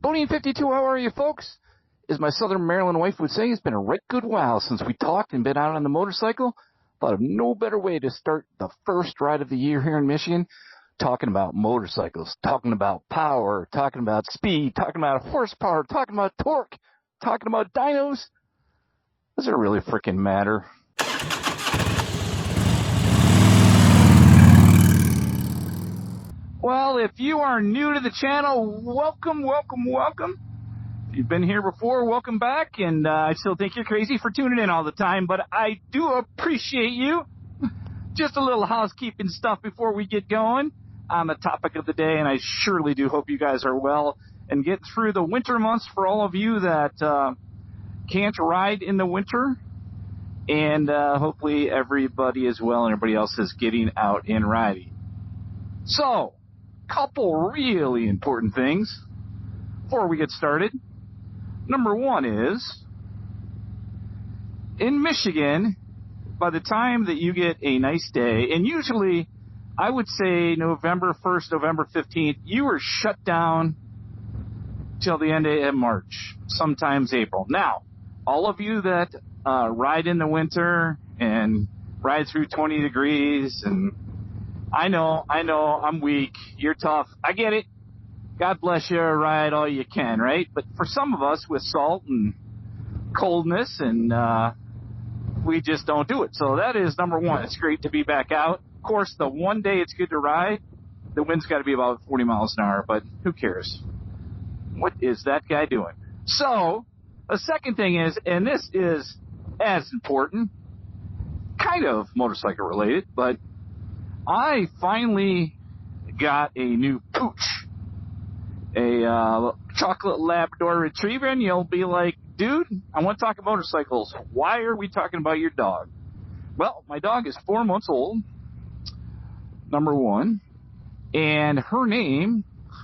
BoDean 52, how are you, folks? As my Southern Maryland wife would say, it's been a right good while since we talked and been out on the motorcycle. Thought of no better way to start the first ride of the year here in Michigan, talking about motorcycles, talking about power, talking about speed, talking about horsepower, talking about torque, talking about dynos. Does it really freaking matter? Well, if you are new to the channel, welcome. If you've been here before, welcome back. And I still think you're crazy for tuning in all the time, but I do appreciate you. Just a little housekeeping stuff before we get going on the topic of the day, and I surely do hope you guys are well and get through the winter months for all of you that can't ride in the winter. And hopefully everybody is well and everybody else is getting out and riding. So, couple really important things before we get started. Number one is, in Michigan, by the time that you get a nice day, and usually I would say November 1st, November 15th, you are shut down till the end of March, sometimes April. Now, all of you that ride in the winter and ride through 20 degrees, and I know, I'm weak, you're tough, I get it. God bless you, ride all you can, right? But for some of us with salt and coldness, and we just don't do it. So that is number one. It's great to be back out. Of course, the one day it's good to ride, the wind's got to be about 40 miles an hour, but who cares? What is that guy doing? So the second thing is, and this is as important, kind of motorcycle related, but I finally got a new pooch. A chocolate Labrador Retriever, and you'll be like, dude, I want to talk about motorcycles. Why are we talking about your dog? Well, my dog is 4 months old, number one, and her name,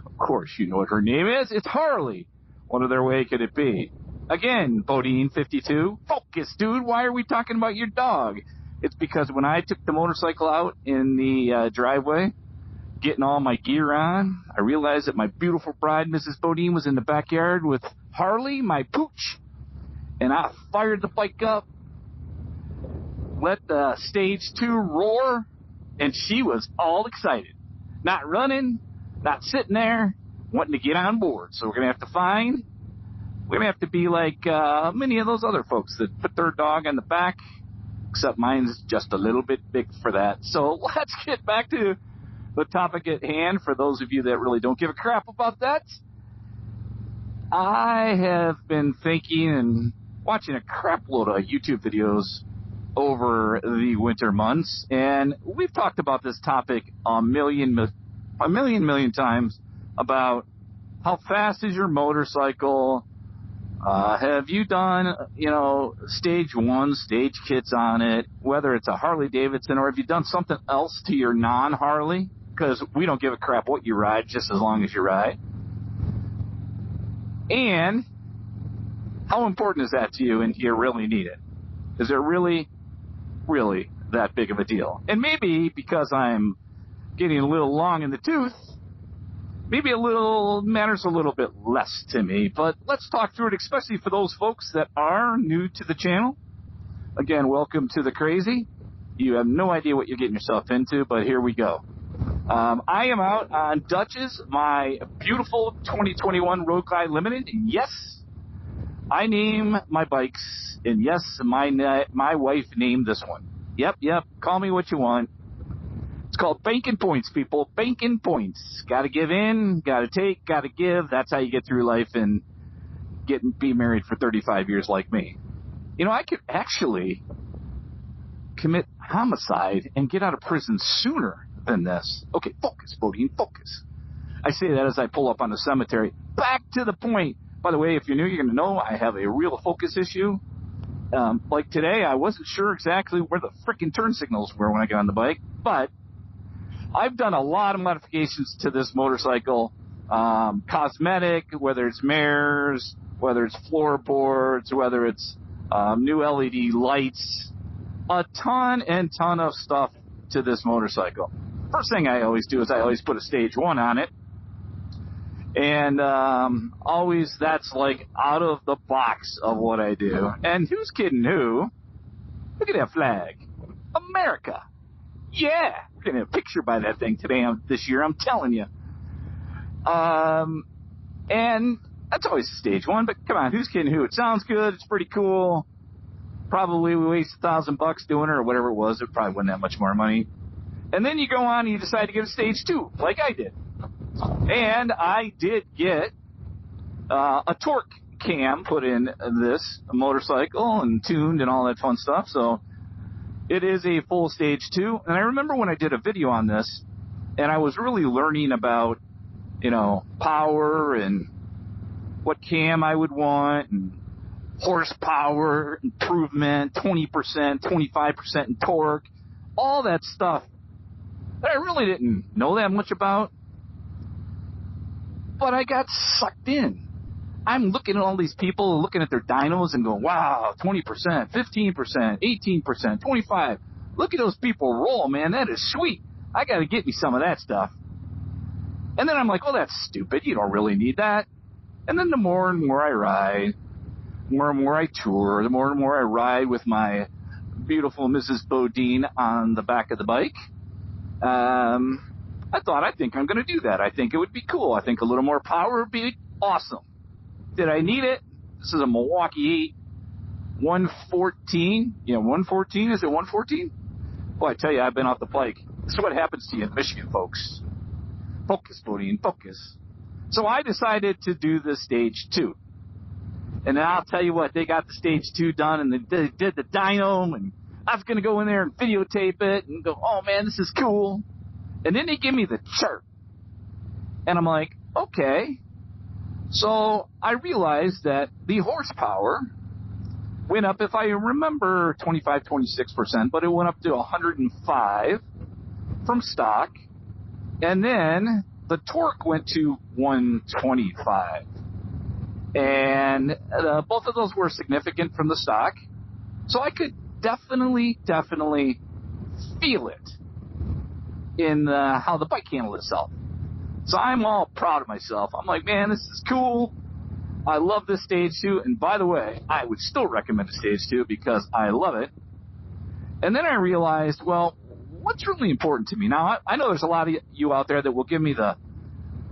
of course you know what her name is, it's Harley. What other way could it be? Again, BoDean 52, focus, dude, why are we talking about your dog? It's because when I took the motorcycle out in the driveway, getting all my gear on, I realized that my beautiful bride, Mrs. BoDean, was in the backyard with Harley, my pooch, and I fired the bike up, let the stage 2 roar, and she was all excited. Not running, not sitting there, wanting to get on board. So we're going to have to be like many of those other folks that put their dog on the back, except mine's just a little bit big for that. So let's get back to the topic at hand. For those of you that really don't give a crap about that, I have been thinking and watching a crap load of YouTube videos over the winter months, and we've talked about this topic a million times about how fast is your motorcycle. Have you done, stage 1, stage kits on it, whether it's a Harley Davidson, or have you done something else to your non-Harley? Because we don't give a crap what you ride, just as long as you ride. And how important is that to you, and do you really need it? Is it really that big of a deal? And maybe because I'm getting a little long in the tooth, maybe matters a little bit less to me, but let's talk through it, especially for those folks that are new to the channel. Again, welcome to the crazy. You have no idea what you're getting yourself into, but here we go. I am out on Dutch's, my beautiful 2021 Road Glide Limited. Yes, I name my bikes, and yes, my wife named this one. Yep, call me what you want. It's called banking points, people. Banking points. Got to give in, got to take, got to give. That's how you get through life and be married for 35 years like me. I could actually commit homicide and get out of prison sooner than this. Okay, focus, BoDean, focus. I say that as I pull up on the cemetery. Back to the point. By the way, if you're new, you're going to know I have a real focus issue. Like today, I wasn't sure exactly where the freaking turn signals were when I got on the bike, but I've done a lot of modifications to this motorcycle, cosmetic, whether it's mirrors, whether it's floorboards, whether it's new LED lights, a ton of stuff to this motorcycle. First thing I always do is I always put a stage 1 on it, And always that's like out of the box of what I do. And who's kidding who? Look at that flag. America. Yeah. We're going to have a picture by that thing today, this year, I'm telling you. And that's always stage one, but come on, who's kidding who? It sounds good. It's pretty cool. Probably we wasted $1,000 doing it or whatever it was. It probably wasn't that much more money. And then you go on and you decide to get a stage two, like I did. And I did get a torque cam put in this motorcycle and tuned and all that fun stuff. So it is a full stage two. And I remember when I did a video on this, and I was really learning about, you know, power and what cam I would want and horsepower improvement, 20%, 25% in torque, all that stuff that I really didn't know that much about. But I got sucked in. I'm looking at all these people, looking at their dynos and going, wow, 20%, 15%, 18%, 25%. Look at those people roll, man. That is sweet. I got to get me some of that stuff. And then I'm like, well, that's stupid. You don't really need that. And then the more and more I ride, more and more I tour, the more and more I ride with my beautiful Mrs. BoDean on the back of the bike, I thought, I think I'm going to do that. I think it would be cool. I think a little more power would be awesome. Did I need it? This is a Milwaukee 8 114. Yeah, 114. Is it 114? Boy, I tell you, I've been off the bike. This is what happens to you in Michigan, folks. Focus, BoDean, focus. So I decided to do the stage two. And then I'll tell you what, they got the stage two done, and they did the dyno, and I was going to go in there and videotape it and go, oh, man, this is cool. And then they give me the chart. And I'm like, okay. So I realized that the horsepower went up, if I remember, 25, 26%, but it went up to 105 from stock. And then the torque went to 125. And both of those were significant from the stock. So I could definitely feel it in how the bike handled itself. So I'm all proud of myself. I'm like, man, this is cool. I love this stage two. And by the way, I would still recommend a stage two because I love it. And then I realized, well, what's really important to me? Now, I know there's a lot of you out there that will give me the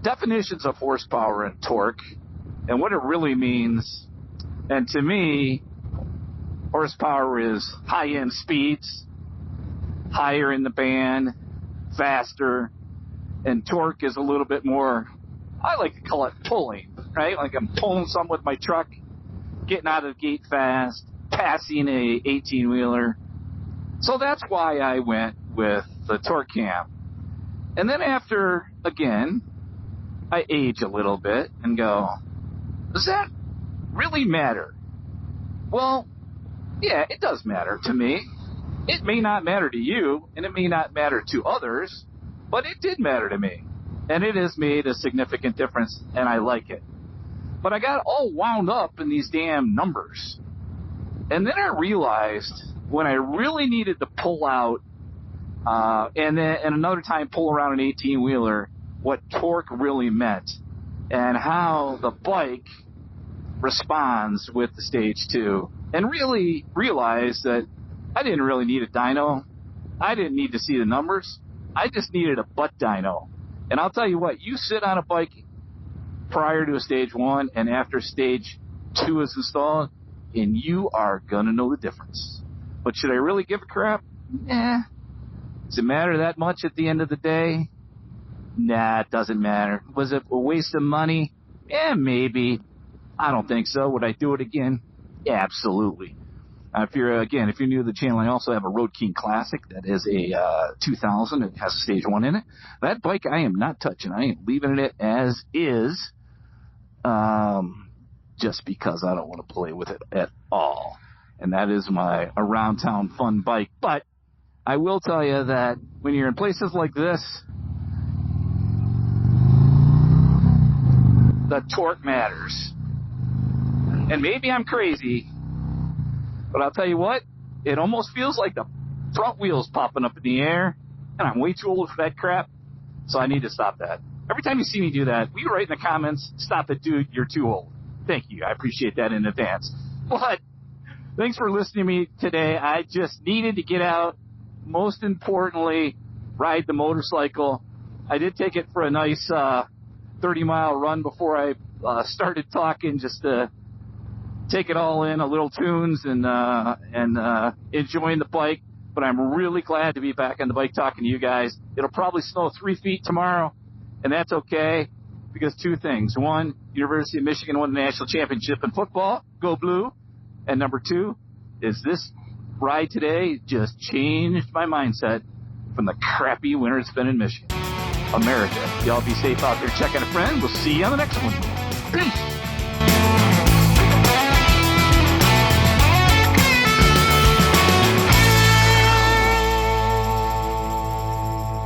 definitions of horsepower and torque and what it really means. And to me, horsepower is high-end speeds, higher in the band, faster, and torque is a little bit more, I like to call it pulling, right? Like I'm pulling something with my truck, getting out of the gate fast, passing a 18-wheeler. So that's why I went with the torque cam. And then after, again, I age a little bit and go, does that really matter? Well, yeah, it does matter to me. It may not matter to you, and it may not matter to others, but it did matter to me. And it has made a significant difference, and I like it. But I got all wound up in these damn numbers. And then I realized when I really needed to pull out, and another time pull around an 18-wheeler, what torque really meant, and how the bike responds with the stage two, and really realized that I didn't really need a dyno. I didn't need to see the numbers. I just needed a butt dyno. And I'll tell you what, you sit on a bike prior to a stage one and after stage two is installed, and you are going to know the difference. But should I really give a crap? Nah. Does it matter that much at the end of the day? Nah, it doesn't matter. Was it a waste of money? Yeah, maybe. I don't think so. Would I do it again? Yeah, absolutely. If you're new to the channel, I also have a Road King Classic that is a 2000. It has a stage one in it. That bike I am not touching. I am leaving it as is, just because I don't want to play with it at all. And that is my around town fun bike. But I will tell you that when you're in places like this, the torque matters. And maybe I'm crazy, but I'll tell you what, it almost feels like the front wheel's popping up in the air, and I'm way too old for that crap, so I need to stop that. Every time you see me do that, will you write in the comments, "Stop it, dude, you're too old." Thank you. I appreciate that in advance. But thanks for listening to me today. I just needed to get out. Most importantly, ride the motorcycle. I did take it for a nice 30-mile run before I started talking, just to take it all in, a little tunes and enjoying the bike. But I'm really glad to be back on the bike talking to you guys. It'll probably snow 3 feet tomorrow, and that's okay, because two things. One, University of Michigan won the national championship in football. Go Blue. And number two is this ride today just changed my mindset from the crappy winter it's been in Michigan. America, y'all be safe out there checking a friend. We'll see you on the next one. Peace.